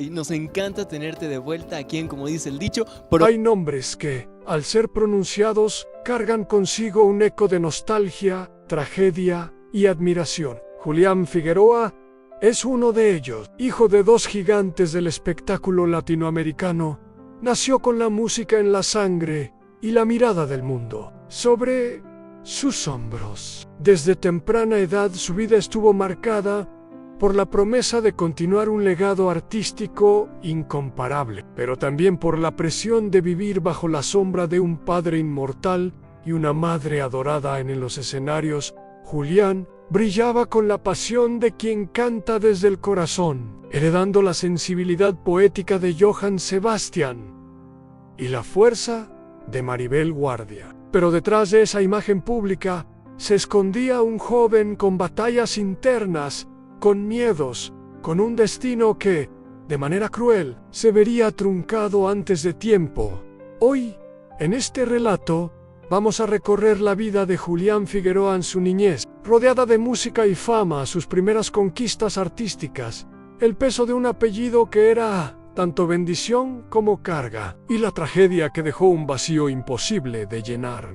Y nos encanta tenerte de vuelta aquí en Como dice el dicho, pero Hay nombres que, al ser pronunciados, cargan consigo un eco de nostalgia, tragedia y admiración. Julián Figueroa es uno de ellos. Hijo de dos gigantes del espectáculo latinoamericano, nació con la música en la sangre y la mirada del mundo sobre sus hombros. Desde temprana edad su vida estuvo marcada por la promesa de continuar un legado artístico incomparable, pero también por la presión de vivir bajo la sombra de un padre inmortal y una madre adorada en los escenarios. Julián brillaba con la pasión de quien canta desde el corazón, heredando la sensibilidad poética de Johann Sebastian y la fuerza de Maribel Guardia. Pero detrás de esa imagen pública se escondía un joven con batallas internas, con miedos, con un destino que, de manera cruel, se vería truncado antes de tiempo. Hoy, en este relato, vamos a recorrer la vida de Julián Figueroa en su niñez, rodeada de música y fama, sus primeras conquistas artísticas, el peso de un apellido que era tanto bendición como carga, y la tragedia que dejó un vacío imposible de llenar.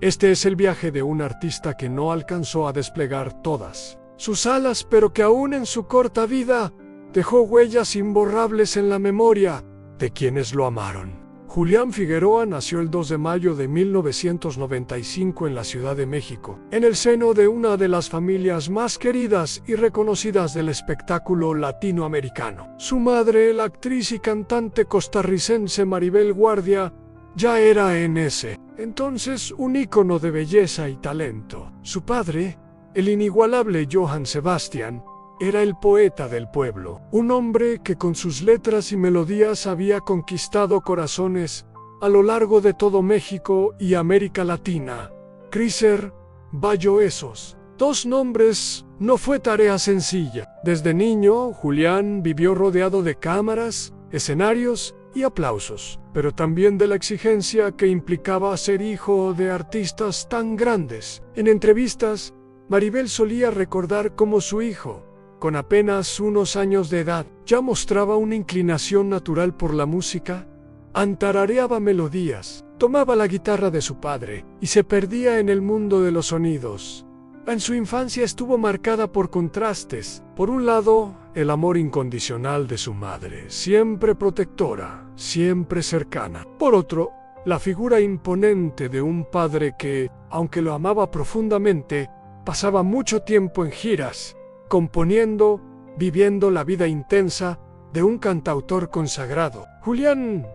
Este es el viaje de un artista que no alcanzó a desplegar todas sus alas, pero que aún en su corta vida dejó huellas imborrables en la memoria de quienes lo amaron. Julián Figueroa nació el 2 de mayo de 1995 en la Ciudad de México, en el seno de una de las familias más queridas y reconocidas del espectáculo latinoamericano. Su madre, la actriz y cantante costarricense Maribel Guardia, ya era en ese entonces un ícono de belleza y talento. Su padre, el inigualable Johann Sebastian, era el poeta del pueblo, un hombre que con sus letras y melodías había conquistado corazones a lo largo de todo México y América Latina. Crícer Valloesos. Dos nombres no fue tarea sencilla. Desde niño, Julián vivió rodeado de cámaras, escenarios y aplausos, pero también de la exigencia que implicaba ser hijo de artistas tan grandes. En entrevistas, Maribel solía recordar cómo su hijo, con apenas unos años de edad, ya mostraba una inclinación natural por la música, antarareaba melodías, tomaba la guitarra de su padre y se perdía en el mundo de los sonidos. En su infancia estuvo marcada por contrastes. Por un lado, el amor incondicional de su madre, siempre protectora, siempre cercana. Por otro, la figura imponente de un padre que, aunque lo amaba profundamente, pasaba mucho tiempo en giras, componiendo, viviendo la vida intensa de un cantautor consagrado. Julián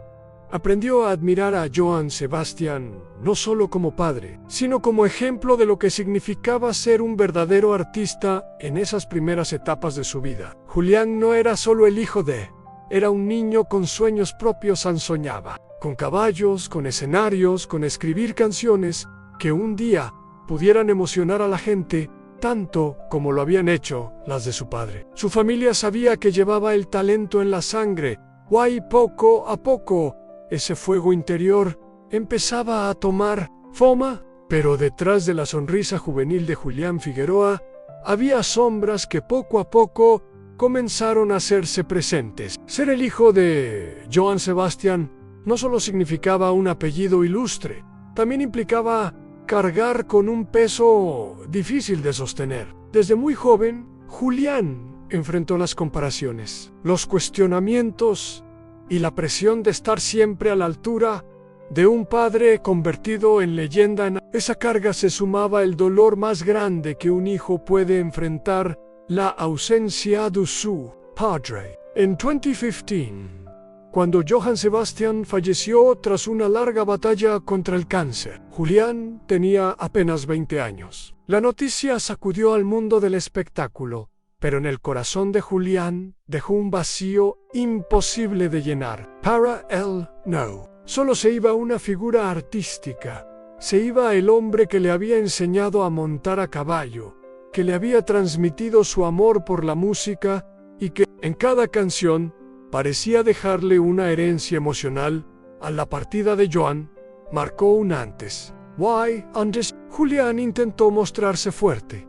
aprendió a admirar a Johann Sebastian no solo como padre, sino como ejemplo de lo que significaba ser un verdadero artista en esas primeras etapas de su vida. Julián no era solo el hijo era un niño con sueños propios. Soñaba con caballos, con escenarios, con escribir canciones que un día pudieran emocionar a la gente tanto como lo habían hecho las de su padre. Su familia sabía que llevaba el talento en la sangre, y poco a poco ese fuego interior empezaba a tomar forma, pero detrás de la sonrisa juvenil de Julián Figueroa había sombras que poco a poco comenzaron a hacerse presentes. Ser el hijo de Johann Sebastian no solo significaba un apellido ilustre, también implicaba cargar con un peso difícil de sostener. Desde muy joven, Julián enfrentó las comparaciones, los cuestionamientos y la presión de estar siempre a la altura de un padre convertido en leyenda. En esa carga se sumaba el dolor más grande que un hijo puede enfrentar, la ausencia de su padre. En 2015, cuando Johann Sebastian falleció tras una larga batalla contra el cáncer, Julián tenía apenas 20 años. La noticia sacudió al mundo del espectáculo, pero en el corazón de Julián dejó un vacío imposible de llenar. Para él, no. Solo se iba una figura artística. Se iba el hombre que le había enseñado a montar a caballo, que le había transmitido su amor por la música y que, en cada canción, parecía dejarle una herencia emocional. A la partida de Johann marcó un antes. Julián intentó mostrarse fuerte,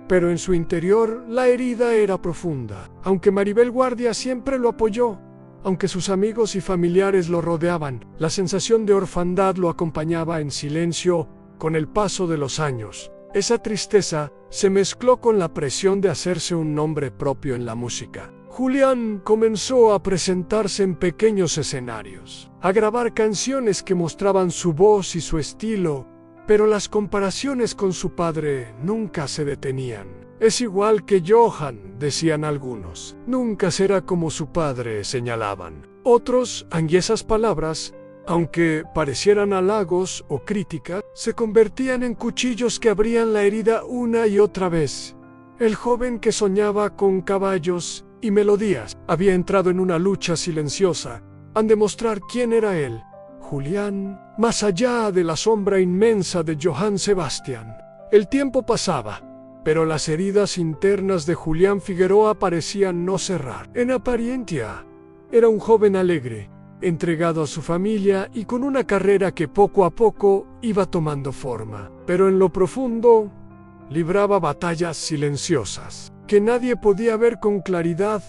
pero en su interior la herida era profunda. Aunque Maribel Guardia siempre lo apoyó, Aunque sus amigos y familiares lo rodeaban, la sensación de orfandad lo acompañaba en silencio con el paso de los años. Esa tristeza se mezcló con la presión de hacerse un nombre propio en la música. Julián comenzó a presentarse en pequeños escenarios, a grabar canciones que mostraban su voz y su estilo, pero las comparaciones con su padre nunca se detenían. Es igual que Johann, decían algunos. Nunca será como su padre, señalaban. Otros, y esas palabras, aunque parecieran halagos o críticas, se convertían en cuchillos que abrían la herida una y otra vez. El joven que soñaba con caballos y melodías había entrado en una lucha silenciosa, a demostrar quién era él, Julián, más allá de la sombra inmensa de Johann Sebastian. El tiempo pasaba, pero las heridas internas de Julián Figueroa parecían no cerrar. En apariencia, era un joven alegre, entregado a su familia y con una carrera que poco a poco iba tomando forma. Pero en lo profundo, libraba batallas silenciosas, que nadie podía ver con claridad.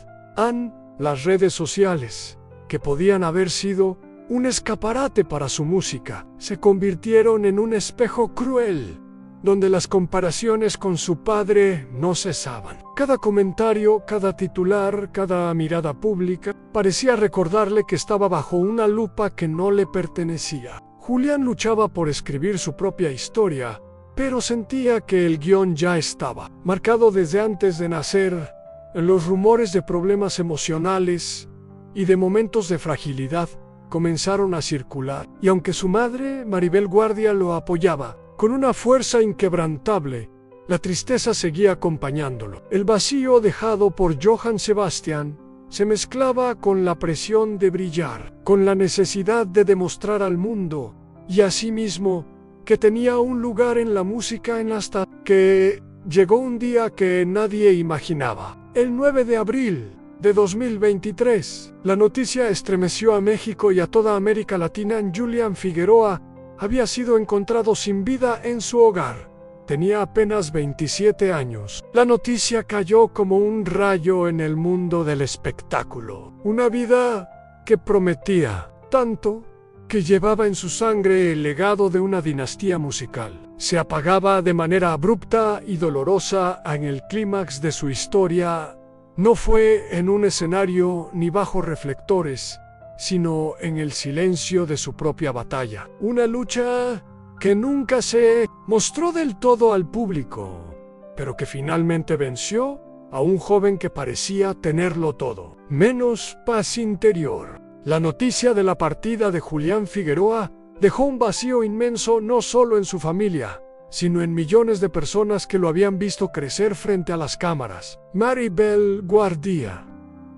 Las redes sociales, que podían haber sido un escaparate para su música, se convirtieron en un espejo cruel, donde las comparaciones con su padre no cesaban. Cada comentario, cada titular, cada mirada pública parecía recordarle que estaba bajo una lupa que no le pertenecía. Julián luchaba por escribir su propia historia, pero sentía que el guión ya estaba marcado desde antes de nacer. Los rumores de problemas emocionales y de momentos de fragilidad comenzaron a circular, y aunque su madre, Maribel Guardia, lo apoyaba con una fuerza inquebrantable, la tristeza seguía acompañándolo. El vacío dejado por Johann Sebastian se mezclaba con la presión de brillar, con la necesidad de demostrar al mundo y a sí mismo que tenía un lugar en la música, hasta que llegó un día que nadie imaginaba. El 9 de abril de 2023, la noticia estremeció a México y a toda América Latina. Julián Figueroa había sido encontrado sin vida en su hogar. Tenía apenas 27 años. La noticia cayó como un rayo en el mundo del espectáculo. Una vida que prometía tanto, que llevaba en su sangre el legado de una dinastía musical, se apagaba de manera abrupta y dolorosa en el clímax de su historia. No fue en un escenario ni bajo reflectores, sino en el silencio de su propia batalla. Una lucha que nunca se mostró del todo al público, pero que finalmente venció a un joven que parecía tenerlo todo, menos paz interior. La noticia de la partida de Julián Figueroa dejó un vacío inmenso no solo en su familia, sino en millones de personas que lo habían visto crecer frente a las cámaras. Maribel Guardia,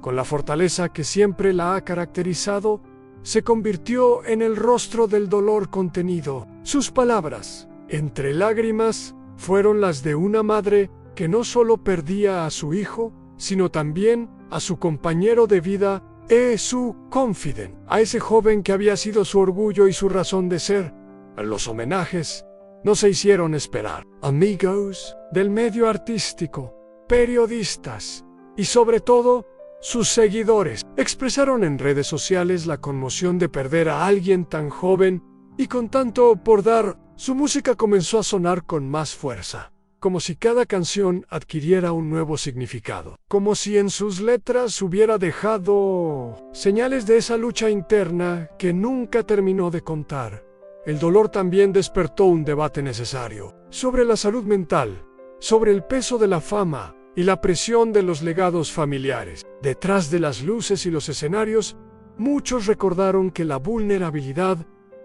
con la fortaleza que siempre la ha caracterizado, se convirtió en el rostro del dolor contenido. Sus palabras, entre lágrimas, fueron las de una madre que no solo perdía a su hijo, sino también a su compañero de vida, su confident, a ese joven que había sido su orgullo y su razón de ser. Los homenajes no se hicieron esperar. Amigos del medio artístico, periodistas y sobre todo sus seguidores expresaron en redes sociales la conmoción de perder a alguien tan joven y con tanto por dar. Su música comenzó a sonar con más fuerza, como si cada canción adquiriera un nuevo significado, como si en sus letras hubiera dejado señales de esa lucha interna que nunca terminó de contar. El dolor también despertó un debate necesario sobre la salud mental, sobre el peso de la fama y la presión de los legados familiares. Detrás de las luces y los escenarios, muchos recordaron que la vulnerabilidad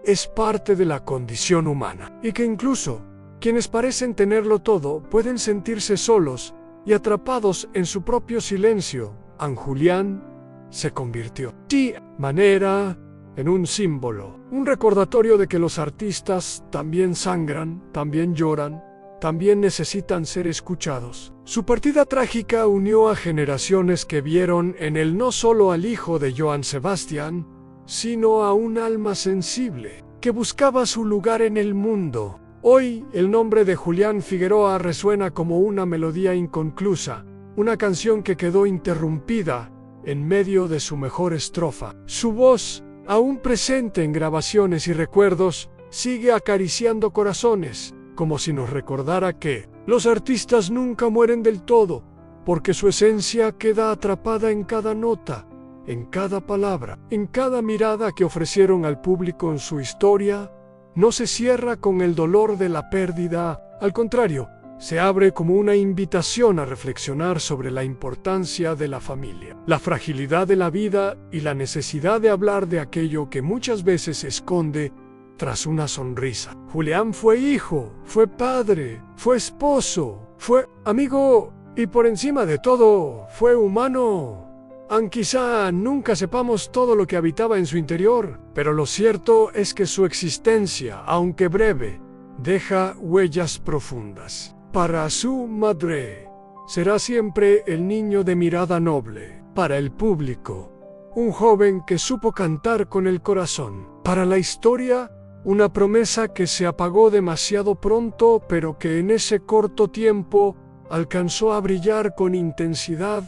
es parte de la condición humana y que incluso quienes parecen tenerlo todo pueden sentirse solos y atrapados en su propio silencio. Julián se convirtió, de manera, en un símbolo, un recordatorio de que los artistas también sangran, también lloran, también necesitan ser escuchados. Su partida trágica unió a generaciones que vieron en él no solo al hijo de Johann Sebastian, sino a un alma sensible que buscaba su lugar en el mundo. Hoy, el nombre de Julián Figueroa resuena como una melodía inconclusa, una canción que quedó interrumpida en medio de su mejor estrofa. Su voz, aún presente en grabaciones y recuerdos, sigue acariciando corazones, como si nos recordara que los artistas nunca mueren del todo, porque su esencia queda atrapada en cada nota, en cada palabra, en cada mirada que ofrecieron al público en su historia. No se cierra con el dolor de la pérdida, al contrario, se abre como una invitación a reflexionar sobre la importancia de la familia, la fragilidad de la vida y la necesidad de hablar de aquello que muchas veces se esconde tras una sonrisa. Julián fue hijo, fue padre, fue esposo, fue amigo y por encima de todo, fue humano. Aunque quizá nunca sepamos todo lo que habitaba en su interior, pero lo cierto es que su existencia, aunque breve, deja huellas profundas. Para su madre, será siempre el niño de mirada noble. Para el público, un joven que supo cantar con el corazón. Para la historia, una promesa que se apagó demasiado pronto, pero que en ese corto tiempo alcanzó a brillar con intensidad.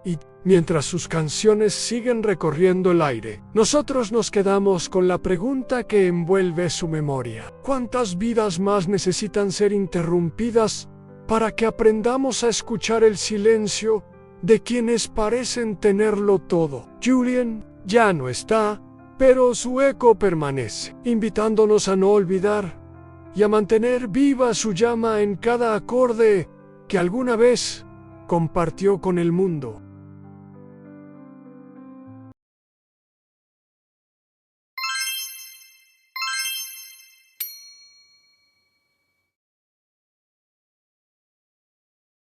Y mientras sus canciones siguen recorriendo el aire, nosotros nos quedamos con la pregunta que envuelve su memoria. ¿Cuántas vidas más necesitan ser interrumpidas para que aprendamos a escuchar el silencio de quienes parecen tenerlo todo? Julián ya no está, pero su eco permanece, invitándonos a no olvidar y a mantener viva su llama en cada acorde que alguna vez compartió con el mundo.